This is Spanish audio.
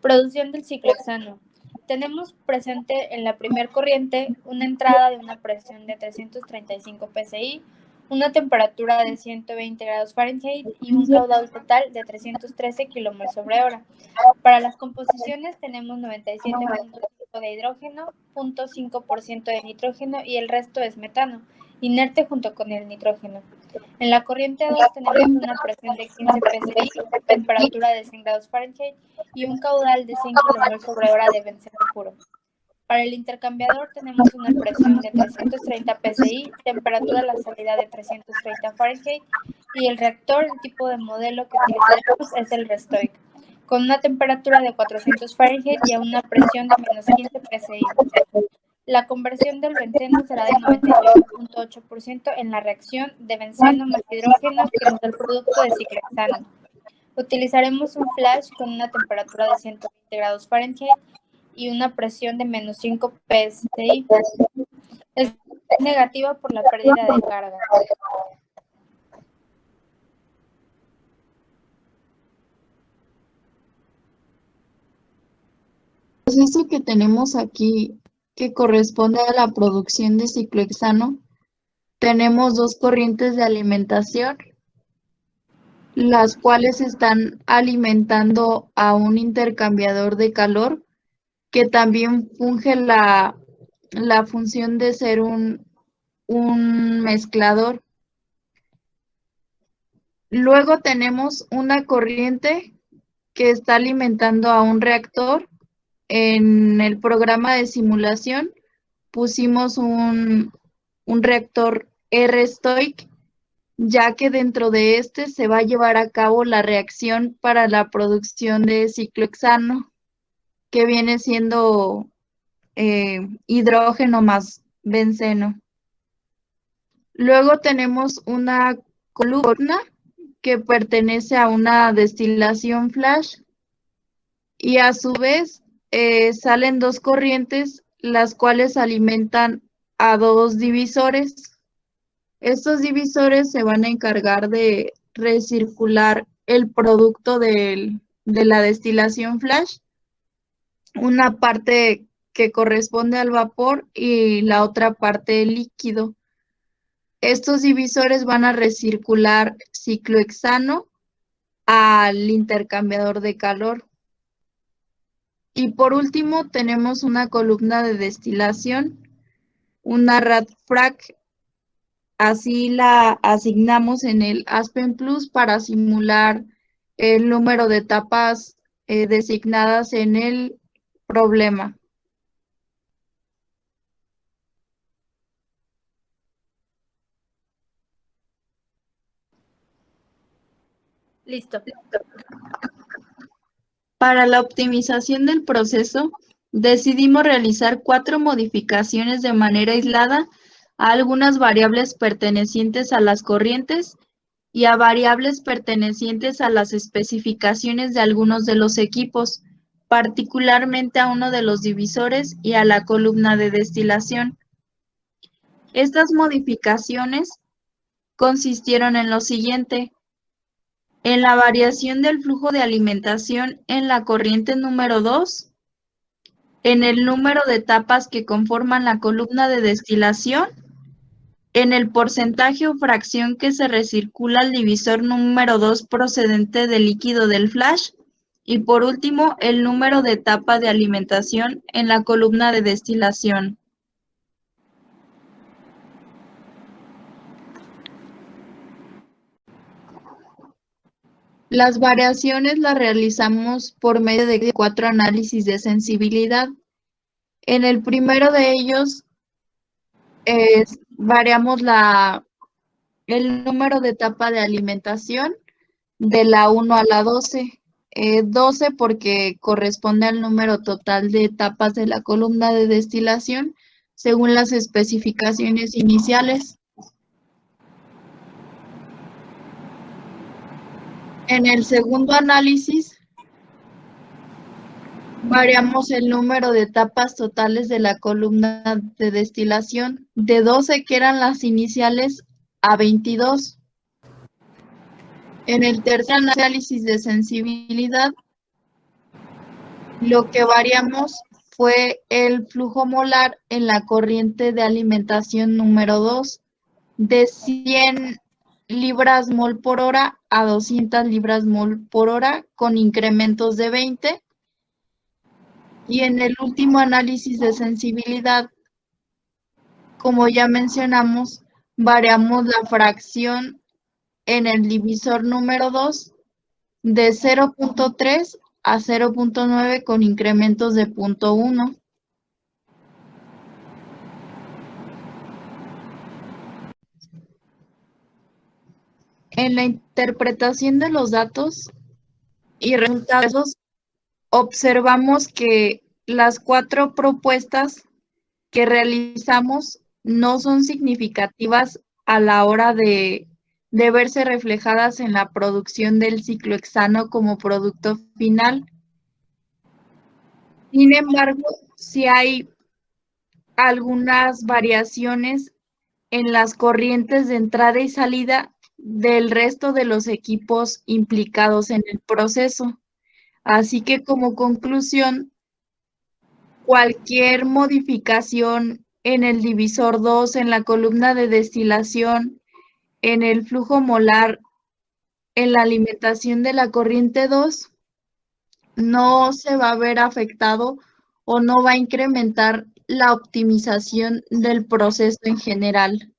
Producción del ciclohexano. Tenemos presente en la primer corriente una entrada de una presión de 335 psi, una temperatura de 120 grados Fahrenheit y un caudal total de 313 kmol/h. Para las composiciones tenemos 97.5 de hidrógeno, 0.5% de nitrógeno y el resto es metano, inerte junto con el nitrógeno. En la corriente 2 tenemos una presión de 15 psi, temperatura de 100 grados Fahrenheit y un caudal de 100 kmol/h de benceno puro. Para el intercambiador tenemos una presión de 330 psi, temperatura de la salida de 330 Fahrenheit y el reactor, el tipo de modelo que utilizaremos es el Restoic, con una temperatura de 400 Fahrenheit y a una presión de menos 15 psi. La conversión del benceno será de 98.8% en la reacción de benceno más hidrógeno que nos da el producto de ciclohexano. Utilizaremos un flash con una temperatura de 120 grados Fahrenheit y una presión de menos 5 psi. Es negativa por la pérdida de carga. El proceso que tenemos aquí, que corresponde a la producción de ciclohexano, tenemos dos corrientes de alimentación, las cuales están alimentando a un intercambiador de calor que también funge la función de ser un mezclador. Luego tenemos una corriente que está alimentando a un reactor. En el programa de simulación pusimos un reactor R-Stoic, ya que dentro de este se va a llevar a cabo la reacción para la producción de ciclohexano, que viene siendo hidrógeno más benceno. Luego tenemos una columna que pertenece a una destilación flash y a su vez salen dos corrientes, las cuales alimentan a dos divisores. Estos divisores se van a encargar de recircular el producto de la destilación flash, una parte que corresponde al vapor y la otra parte líquido. Estos divisores van a recircular ciclohexano al intercambiador de calor. Y por último tenemos una columna de destilación, una RAD-FRAC, así la asignamos en el Aspen Plus para simular el número de etapas designadas en el problema. Listo. Para la optimización del proceso, decidimos realizar 4 modificaciones de manera aislada a algunas variables pertenecientes a las corrientes y a variables pertenecientes a las especificaciones de algunos de los equipos, particularmente a uno de los divisores y a la columna de destilación. Estas modificaciones consistieron en lo siguiente: en la variación del flujo de alimentación en la corriente número 2, en el número de etapas que conforman la columna de destilación, en el porcentaje o fracción que se recircula al divisor número 2 procedente del líquido del flash, y por último, el número de etapa de alimentación en la columna de destilación. Las variaciones las realizamos por medio de 4 análisis de sensibilidad. En el primero de ellos, variamos el número de etapa de alimentación de la 1 a la 12. 12 porque corresponde al número total de etapas de la columna de destilación según las especificaciones iniciales. En el segundo análisis, variamos el número de etapas totales de la columna de destilación de 12, que eran las iniciales, a 22. En el tercer análisis de sensibilidad, Lo que variamos fue el flujo molar en la corriente de alimentación número 2 de 100 libras mol por hora a 200 libras mol por hora con incrementos de 20. Y en el último análisis de sensibilidad, como ya mencionamos, variamos la fracción en el divisor número 2 de 0.3 a 0.9 con incrementos de 0.1. En la interpretación de los datos y resultados, observamos que las 4 propuestas que realizamos no son significativas a la hora de verse reflejadas en la producción del ciclohexano como producto final. Sin embargo, sí hay algunas variaciones en las corrientes de entrada y salida del resto de los equipos implicados en el proceso. Así que como conclusión, cualquier modificación en el divisor 2, en la columna de destilación, en el flujo molar, en la alimentación de la corriente 2, no se va a ver afectado o no va a incrementar la optimización del proceso en general.